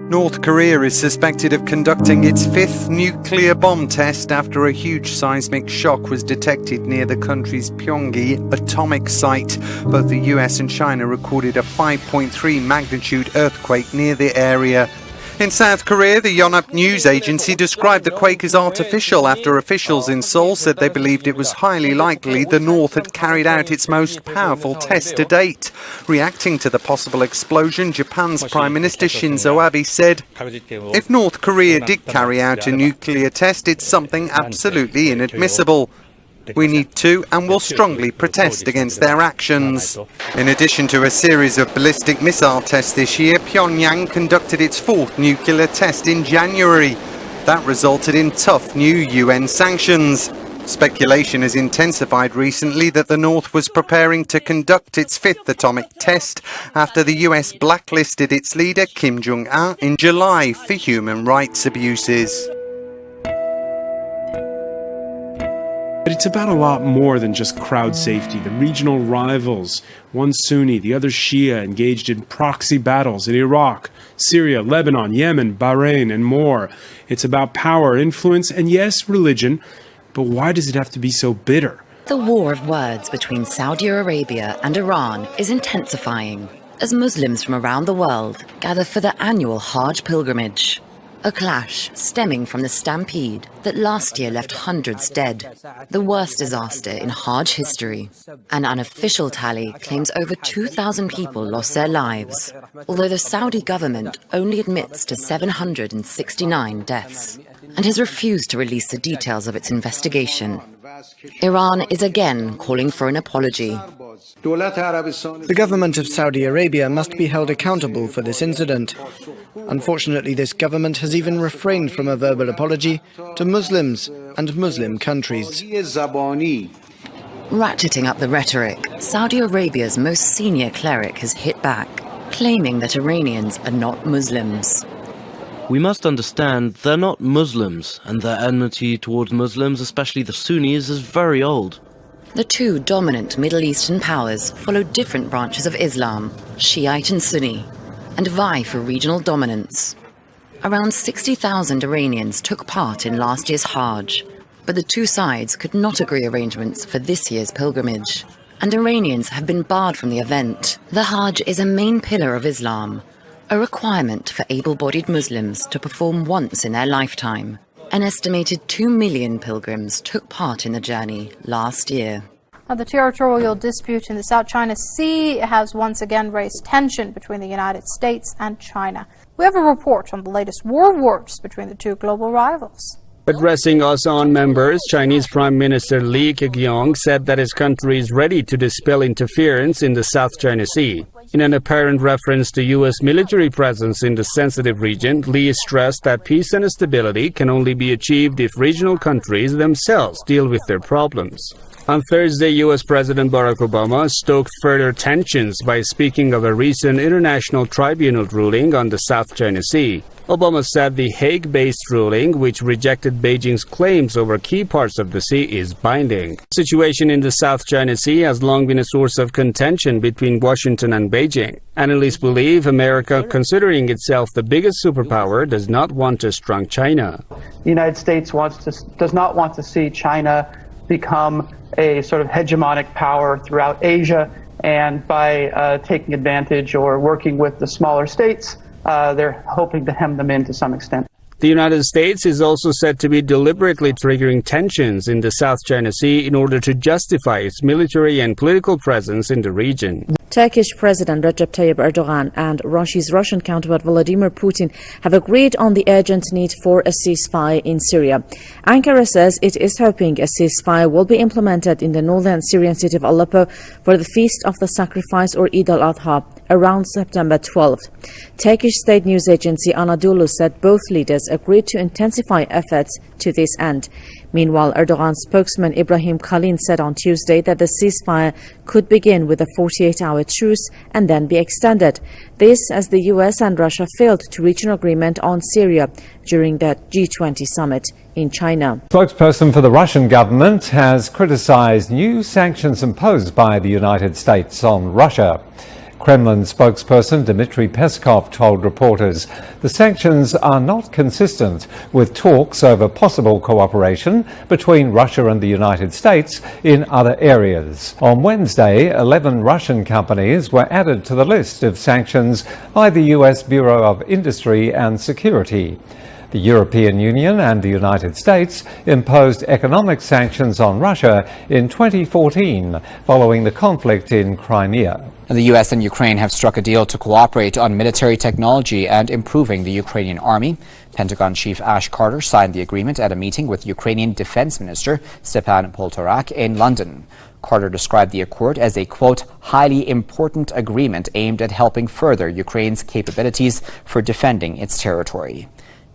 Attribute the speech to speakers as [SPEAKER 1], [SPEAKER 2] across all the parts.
[SPEAKER 1] North Korea is suspected of conducting its fifth nuclear bomb test after a huge seismic shock was detected near the country's Pyongyang atomic site. Both the US and China recorded a 5.3 magnitude earthquake near the area. In South Korea, the Yonhap news agency described the quake as artificial after officials in Seoul said they believed it was highly likely the North had carried out its most powerful test to date. Reacting to the possible explosion, Japan's Prime Minister Shinzo Abe said, "If North Korea did carry out a nuclear test, it's something absolutely inadmissible. We need to and will strongly protest against their actions." In addition to a series of ballistic missile tests this year, Pyongyang conducted its fourth nuclear test in January. That resulted in tough new UN sanctions. Speculation has intensified recently that the North was preparing to conduct its fifth atomic test after the US blacklisted its leader Kim Jong-un in July for human rights abuses.
[SPEAKER 2] But it's about a lot more than just crowd safety. The regional rivals, one Sunni, the other Shia, engaged in proxy battles in Iraq, Syria, Lebanon, Yemen, Bahrain, and more. It's about power, influence, and yes, religion. But why does it have to be so bitter?
[SPEAKER 3] The war of words between Saudi Arabia and Iran is intensifying as Muslims from around the world gather for the annual Hajj pilgrimage. A clash stemming from the stampede that last year left hundreds dead, the worst disaster in Hajj history. An unofficial tally claims over 2,000 people lost their lives, although the Saudi government only admits to 769 deaths and has refused to release the details of its investigation. Iran is again calling for an apology.
[SPEAKER 4] The government of Saudi Arabia must be held accountable for this incident. Unfortunately, this government has even refrained from a verbal apology to Muslims and Muslim countries.
[SPEAKER 3] Ratcheting up the rhetoric, Saudi Arabia's most senior cleric has hit back, claiming that Iranians are not Muslims.
[SPEAKER 5] We must understand they're not Muslims, and their enmity towards Muslims, especially the Sunnis, is very old.
[SPEAKER 3] The two dominant Middle Eastern powers follow different branches of Islam, Shiite and Sunni, and vie for regional dominance. Around 60,000 Iranians took part in last year's Hajj, but the two sides could not agree arrangements for this year's pilgrimage, and Iranians have been barred from the event. The Hajj is a main pillar of Islam, a requirement for able-bodied Muslims to perform once in their lifetime. An estimated 2 million pilgrims took part in the journey last year.
[SPEAKER 6] Now, the territorial dispute in the South China Sea has once again raised tension between the United States and China. We have a report on the latest war wars between the two global rivals.
[SPEAKER 7] Addressing ASEAN members, Chinese Prime Minister Li Keqiang said that his country is ready to dispel interference in the South China Sea. In an apparent reference to U.S. military presence in the sensitive region, Li stressed that peace and stability can only be achieved if regional countries themselves deal with their problems. On Thursday, U.S. President Barack Obama stoked further tensions by speaking of a recent international tribunal ruling on the South China Sea. Obama said the Hague-based ruling, which rejected Beijing's claims over key parts of the sea, is binding. The situation in the South China Sea has long been a source of contention between Washington and Beijing. Analysts believe America, considering itself the biggest superpower, does not want a strong China.
[SPEAKER 8] The United States does not want to see China become a sort of hegemonic power throughout Asia, and by taking advantage or working with the smaller states, they're hoping to hem them in to some extent.
[SPEAKER 7] The United States is also said to be deliberately triggering tensions in the South China Sea in order to justify its military and political presence in the region.
[SPEAKER 9] Turkish President Recep Tayyip Erdogan and Russia's Russian counterpart Vladimir Putin have agreed on the urgent need for a ceasefire in Syria. Ankara says it is hoping a ceasefire will be implemented in the northern Syrian city of Aleppo for the Feast of the Sacrifice, or Eid al-Adha, around September 12th. Turkish state news agency Anadolu said both leaders agreed to intensify efforts to this end. Meanwhile, Erdogan's spokesman Ibrahim Kalin said on Tuesday that the ceasefire could begin with a 48-hour truce and then be extended. This as the US and Russia failed to reach an agreement on Syria during the G20 summit in China.
[SPEAKER 10] Spokesperson for the Russian government has criticized new sanctions imposed by the United States on Russia. Kremlin spokesperson Dmitry Peskov told reporters the sanctions are not consistent with talks over possible cooperation between Russia and the United States in other areas. On Wednesday, 11 Russian companies were added to the list of sanctions by the US Bureau of Industry and Security. The European Union and the United States imposed economic sanctions on Russia in 2014 following the conflict in Crimea.
[SPEAKER 11] The U.S. and Ukraine have struck a deal to cooperate on military technology and improving the Ukrainian army. Pentagon Chief Ash Carter signed the agreement at a meeting with Ukrainian Defense Minister Stepan Poltorak in London. Carter described the accord as a, quote, highly important agreement aimed at helping further Ukraine's capabilities for defending its territory.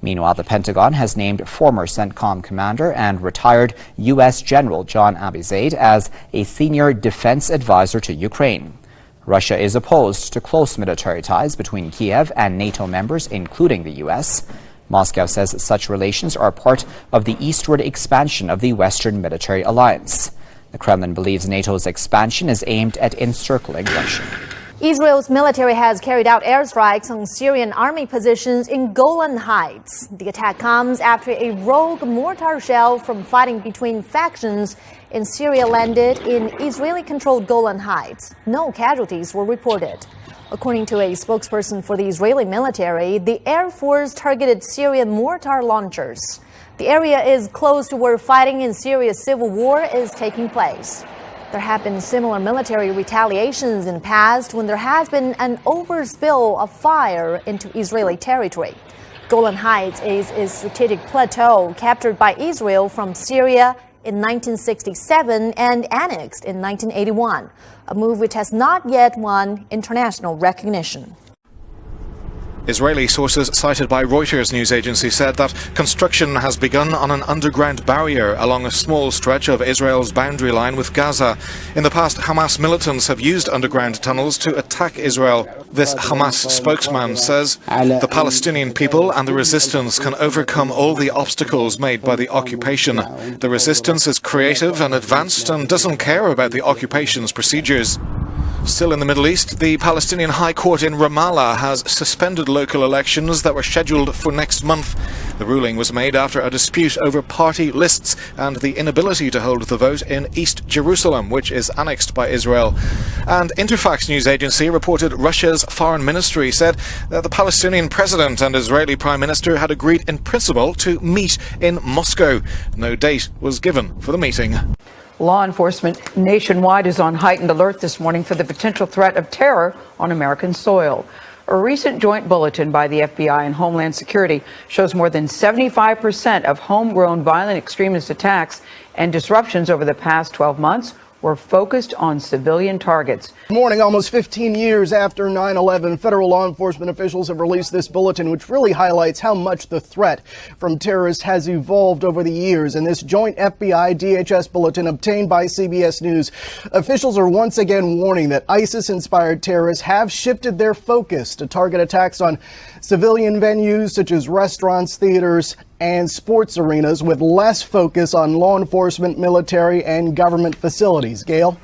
[SPEAKER 11] Meanwhile, the Pentagon has named former CENTCOM commander and retired U.S. General John Abizaid as a senior defense advisor to Ukraine. Russia is opposed to close military ties between Kiev and NATO members, including the U.S. Moscow says such relations are part of the eastward expansion of the Western military alliance. The Kremlin believes NATO's expansion is aimed at encircling Russia.
[SPEAKER 12] Israel's military has carried out airstrikes on Syrian army positions in Golan Heights. The attack comes after a rogue mortar shell from fighting between factions in Syria landed in Israeli-controlled Golan Heights. No casualties were reported. According to a spokesperson for the Israeli military, the Air Force targeted Syrian mortar launchers. The area is close to where fighting in Syria's civil war is taking place. There have been similar military retaliations in the past when there has been an overspill of fire into Israeli territory. Golan Heights is a strategic plateau captured by Israel from Syria in 1967 and annexed in 1981, a move which has not yet won international recognition.
[SPEAKER 13] Israeli sources cited by Reuters news agency said that construction has begun on an underground barrier along a small stretch of Israel's boundary line with Gaza. In the past, Hamas militants have used underground tunnels to attack Israel. This Hamas spokesman says the Palestinian people and the resistance can overcome all the obstacles made by the occupation. The resistance is creative and advanced and doesn't care about the occupation's procedures. Still in the Middle East, the Palestinian High Court in Ramallah has suspended local elections that were scheduled for next month. The ruling was made after a dispute over party lists and the inability to hold the vote in East Jerusalem, which is annexed by Israel. And Interfax news agency reported Russia's foreign ministry said that the Palestinian president and Israeli prime minister had agreed in principle to meet in Moscow. No date was given for the meeting.
[SPEAKER 14] Law enforcement nationwide is on heightened alert this morning for the potential threat of terror on American soil. A recent joint bulletin by the FBI and Homeland Security shows more than 75% of homegrown violent extremist attacks and disruptions over the past 12 months were focused on civilian targets.
[SPEAKER 15] Morning, almost 15 years after 9/11, federal law enforcement officials have released this bulletin, which really highlights how much the threat from terrorists has evolved over the years. In this joint FBI-DHS bulletin obtained by CBS News, officials are once again warning that ISIS-inspired terrorists have shifted their focus to target attacks on civilian venues such as restaurants, theaters, and sports arenas, with less focus on law enforcement, military, and government facilities. Gail?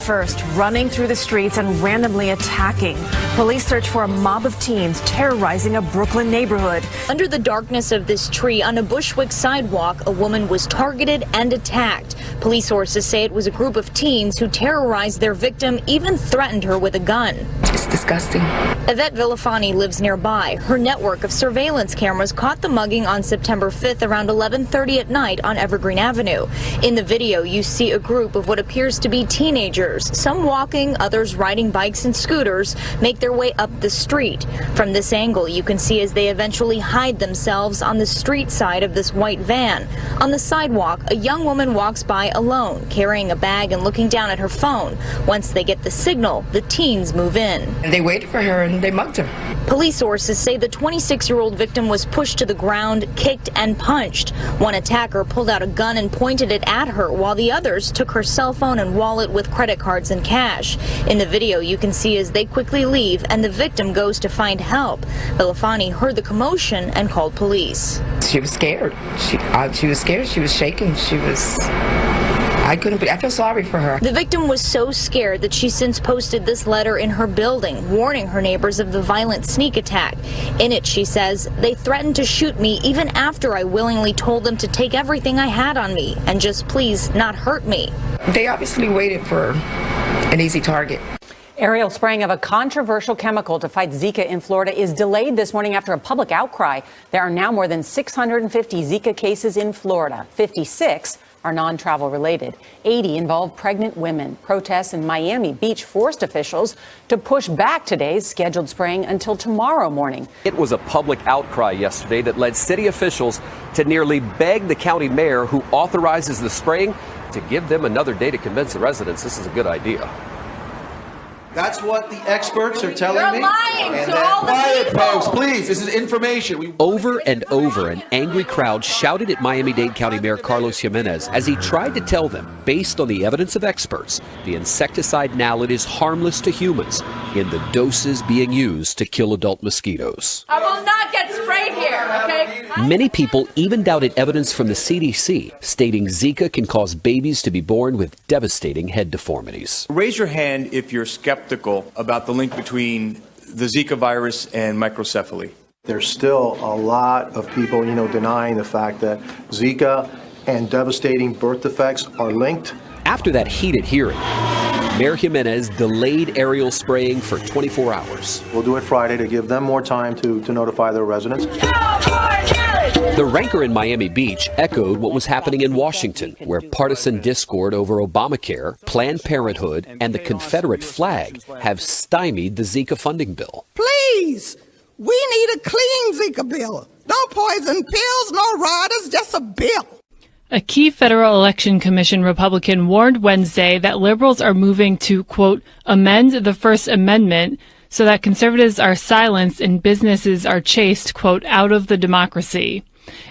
[SPEAKER 16] First, running through the streets and randomly attacking. Police search for a mob of teens terrorizing a Brooklyn neighborhood.
[SPEAKER 17] Under the darkness of this tree on a Bushwick sidewalk, a woman was targeted and attacked. Police sources say it was a group of teens who terrorized their victim, even threatened her with a gun.
[SPEAKER 18] It's disgusting.
[SPEAKER 17] Yvette Villafani lives nearby. Her network of surveillance cameras caught the mugging on September 5th around 11:30 at night on Evergreen Avenue. In the video, you see a group of what appears to be teenagers. Some walking, others riding bikes and scooters, make their way up the street. From this angle, you can see as they eventually hide themselves on the street side of this white van. On the sidewalk, a young woman walks by alone, carrying a bag and looking down at her phone. Once they get the signal, the teens move in.
[SPEAKER 18] And they waited for her and they mugged her.
[SPEAKER 17] Police sources say the 26-year-old victim was pushed to the ground, kicked, and punched. One attacker pulled out a gun and pointed it at her, while the others took her cell phone and wallet with credit cards and cash. In the video, you can see as they quickly leave and the victim goes to find help. Belafani heard the commotion and called police.
[SPEAKER 18] She was scared. She was scared. She was shaking. I feel sorry for her.
[SPEAKER 17] The victim was so scared that she since posted this letter in her building, warning her neighbors of the violent sneak attack. In it, she says, "They threatened to shoot me even after I willingly told them to take everything I had on me and just please not hurt me."
[SPEAKER 18] They obviously waited for an easy target.
[SPEAKER 19] Aerial spraying of a controversial chemical to fight Zika in Florida is delayed this morning after a public outcry. There are now more than 650 Zika cases in Florida. 56 are non-travel related. 80 involve pregnant women. Protests in Miami Beach forced officials to push back today's scheduled spraying until tomorrow morning.
[SPEAKER 20] It was a public outcry yesterday that led city officials to nearly beg the county mayor, who authorizes the spraying, to give them another day to convince the residents this is a good idea.
[SPEAKER 21] That's what the experts are telling me.
[SPEAKER 22] You're lying to all the people.
[SPEAKER 21] Folks, please, this is information.
[SPEAKER 20] Over and over, an angry crowd shouted at Miami-Dade County Mayor Carlos Jimenez as he tried to tell them, based on the evidence of experts, the insecticide nalid is harmless to humans in the doses being used to kill adult mosquitoes.
[SPEAKER 22] I will not get sprayed here, okay?
[SPEAKER 20] Many people even doubted evidence from the CDC, stating Zika can cause babies to be born with devastating head deformities.
[SPEAKER 21] Raise your hand if you're skeptical about the link between the Zika virus and microcephaly.
[SPEAKER 23] There's still a lot of people, denying the fact that Zika and devastating birth defects are linked.
[SPEAKER 20] After that heated hearing, Mayor Jimenez delayed aerial spraying for 24 hours.
[SPEAKER 23] We'll do it Friday to give them more time to notify their residents.
[SPEAKER 20] The rancor in Miami Beach echoed what was happening in Washington, where partisan discord over Obamacare, Planned Parenthood, and the Confederate flag have stymied the Zika funding bill.
[SPEAKER 24] Please, we need a clean Zika bill. No poison pills, no riders, just a bill.
[SPEAKER 25] A key Federal Election Commission Republican warned Wednesday that liberals are moving to, quote, amend the First Amendment so that conservatives are silenced and businesses are chased, quote, out of the democracy.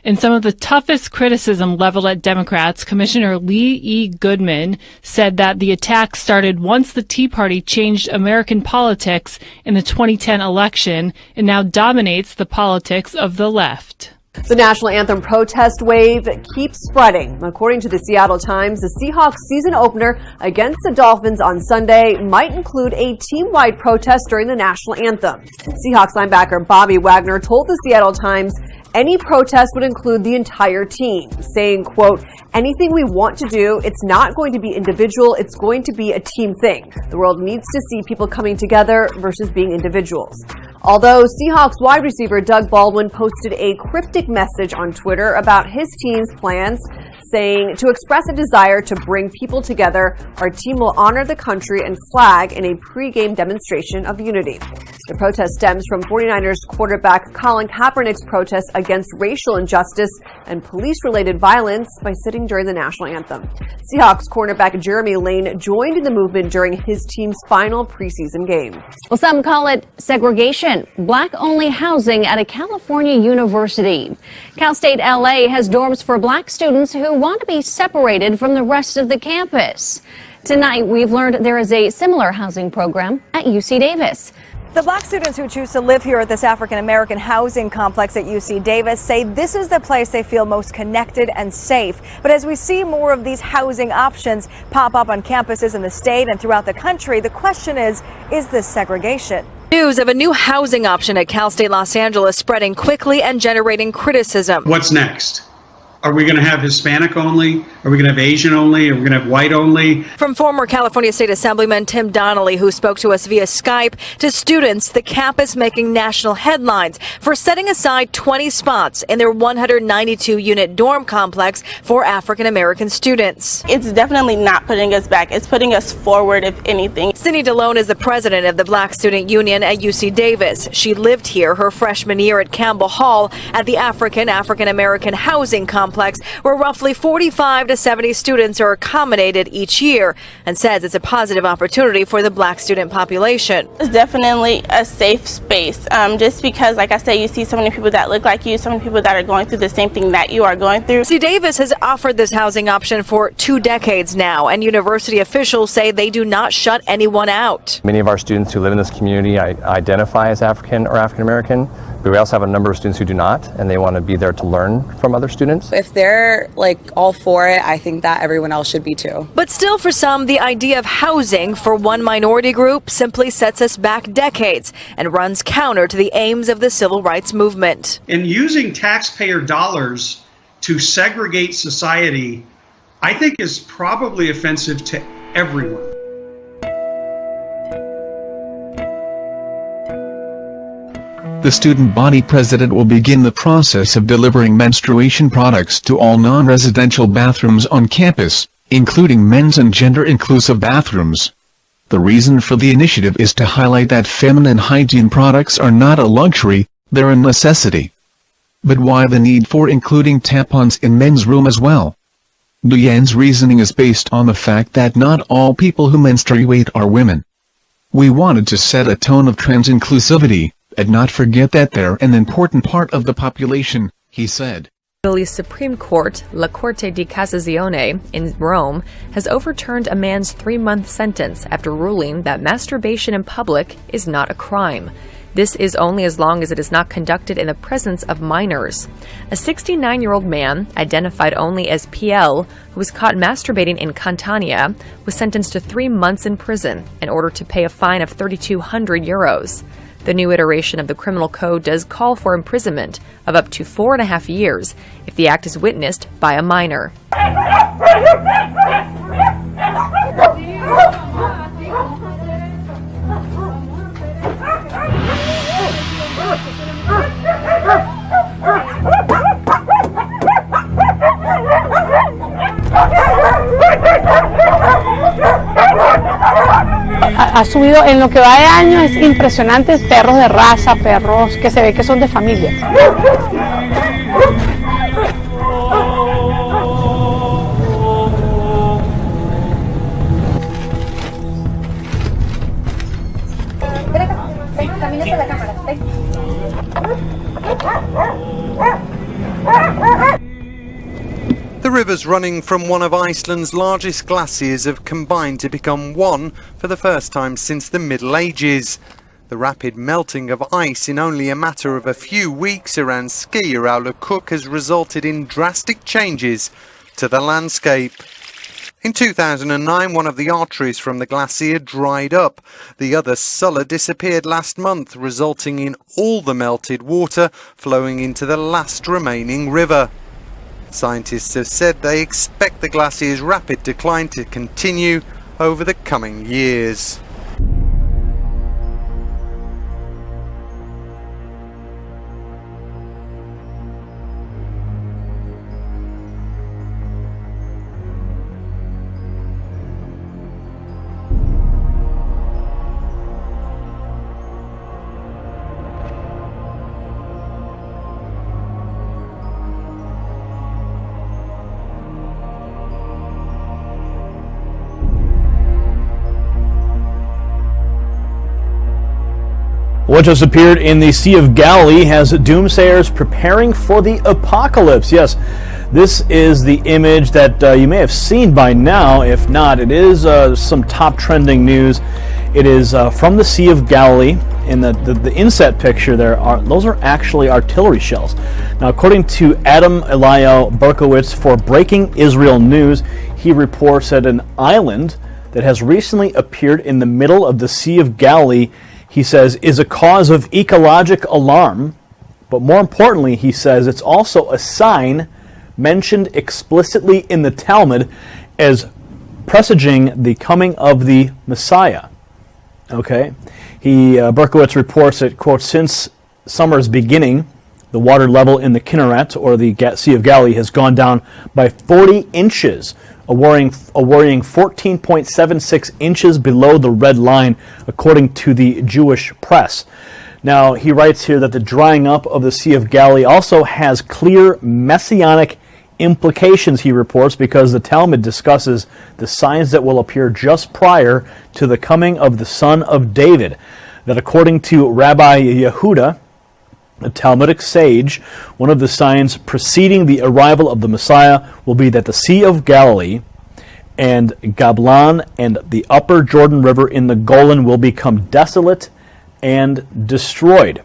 [SPEAKER 25] In some of the toughest criticism leveled at Democrats, Commissioner Lee E. Goodman said that the attack started once the Tea Party changed American politics in the 2010 election and now dominates the politics of the left.
[SPEAKER 26] The national anthem protest wave keeps spreading. According to the Seattle Times, the Seahawks season opener against the Dolphins on Sunday might include a team-wide protest during the national anthem. Seahawks linebacker Bobby Wagner told the Seattle Times any protest would include the entire team, saying, quote, anything we want to do, it's not going to be individual, it's going to be a team thing. The world needs to see people coming together versus being individuals. Although Seahawks wide receiver Doug Baldwin posted a cryptic message on Twitter about his team's plans, saying, to express a desire to bring people together, our team will honor the country and flag in a pregame demonstration of unity. The protest stems from 49ers quarterback Colin Kaepernick's protest against racial injustice and police-related violence by sitting during the national anthem. Seahawks cornerback Jeremy Lane joined in the movement during his team's final preseason game.
[SPEAKER 27] Well, some call it segregation, black-only housing at a California university. Cal State LA has dorms for black students who want to be separated from the rest of the campus. Tonight, we've learned there is a similar housing program at UC Davis.
[SPEAKER 28] The black students who choose to live here at this African-American housing complex at UC Davis say this is the place they feel most connected and safe. But as we see more of these housing options pop up on campuses in the state and throughout the country, the question is this segregation? News of a new housing option at Cal State Los Angeles spreading quickly and generating criticism.
[SPEAKER 29] What's next? Are we going to have Hispanic only? Are we going to have Asian only? Are we going to have white only?
[SPEAKER 28] From former California State Assemblyman Tim Donnelly, who spoke to us via Skype, to students, the campus making national headlines for setting aside 20 spots in their 192-unit dorm complex for African-American students.
[SPEAKER 30] It's definitely not putting us back. It's putting us forward, if anything.
[SPEAKER 28] Cindy DeLone is the president of the Black Student Union at UC Davis. She lived here her freshman year at Campbell Hall at the African-American housing complex, where roughly 45 to 70 students are accommodated each year and says it's a positive opportunity for the black student population.
[SPEAKER 30] It's definitely a safe space, just because, like I said, you see so many people that look like you, so many people that are going through the same thing that you are going through.
[SPEAKER 28] UC Davis has offered this housing option for 2 decades now, and university officials say they do not shut anyone out.
[SPEAKER 1] Many of our students who live in this community identify as African or African American, but we also have a number of students who do not, and they want to be there to learn from other students.
[SPEAKER 2] If they're all for it, I think that everyone else should be too.
[SPEAKER 28] But still, for some, the idea of housing for one minority group simply sets us back decades and runs counter to the aims of the civil rights movement.
[SPEAKER 29] And using taxpayer dollars to segregate society, I think, is probably offensive to everyone.
[SPEAKER 3] The student body president will begin the process of delivering menstruation products to all non-residential bathrooms on campus, including men's and gender-inclusive bathrooms. The reason for the initiative is to highlight that feminine hygiene products are not a luxury, they're a necessity. But why the need for including tampons in men's room as well? Nguyen's reasoning is based on the fact that not all people who menstruate are women. We wanted to set a tone of trans inclusivity, and not forget that they're an important part of the population, he said.
[SPEAKER 4] Italy's Supreme Court, La Corte di Cassazione, in Rome, has overturned a man's 3-month sentence after ruling that masturbation in public is not a crime. This is only as long as it is not conducted in the presence of minors. A 69-year-old man, identified only as PL, who was caught masturbating in Catania, was sentenced to 3 months in prison in order to pay a fine of 3,200 euros. The new iteration of the criminal code does call for imprisonment of up to 4.5 years if the act is witnessed by a minor.
[SPEAKER 5] Ha subido en lo que va de año, es impresionante, perros de raza, perros que se ve que son de familia.
[SPEAKER 6] The rivers running from one of Iceland's largest glaciers have combined to become one for the first time since the Middle Ages. The rapid melting of ice in only a matter of a few weeks around Skeiðarárlög has resulted in drastic changes to the landscape. In 2009, one of the arteries from the glacier dried up. The other, Sulla, disappeared last month, resulting in all the melted water flowing into the last remaining river. Scientists have said they expect the glacier's rapid decline to continue over the coming years.
[SPEAKER 7] What just appeared in the Sea of Galilee has doomsayers preparing for the apocalypse. Yes, this is the image that you may have seen by now. If not, it is some top trending news. It is from the Sea of Galilee. In the inset picture, those are actually artillery shells. Now, according to Adam Eliyahu Berkowitz for Breaking Israel News, he reports that an island that has recently appeared in the middle of the Sea of Galilee, he says, is a cause of ecologic alarm, but more importantly, he says, it's also a sign mentioned explicitly in the Talmud as presaging the coming of the Messiah. Okay? Berkowitz reports that, quote, since summer's beginning, the water level in the Kinneret, or the Sea of Galilee, has gone down by 40 inches, a worrying 14.76 inches below the red line, according to the Jewish press. Now, he writes here that the drying up of the Sea of Galilee also has clear messianic implications, he reports, because the Talmud discusses the signs that will appear just prior to the coming of the Son of David. That according to Rabbi Yehuda, a Talmudic sage, one of the signs preceding the arrival of the Messiah will be that the Sea of Galilee and Gablan and the upper Jordan River in the Golan will become desolate and destroyed.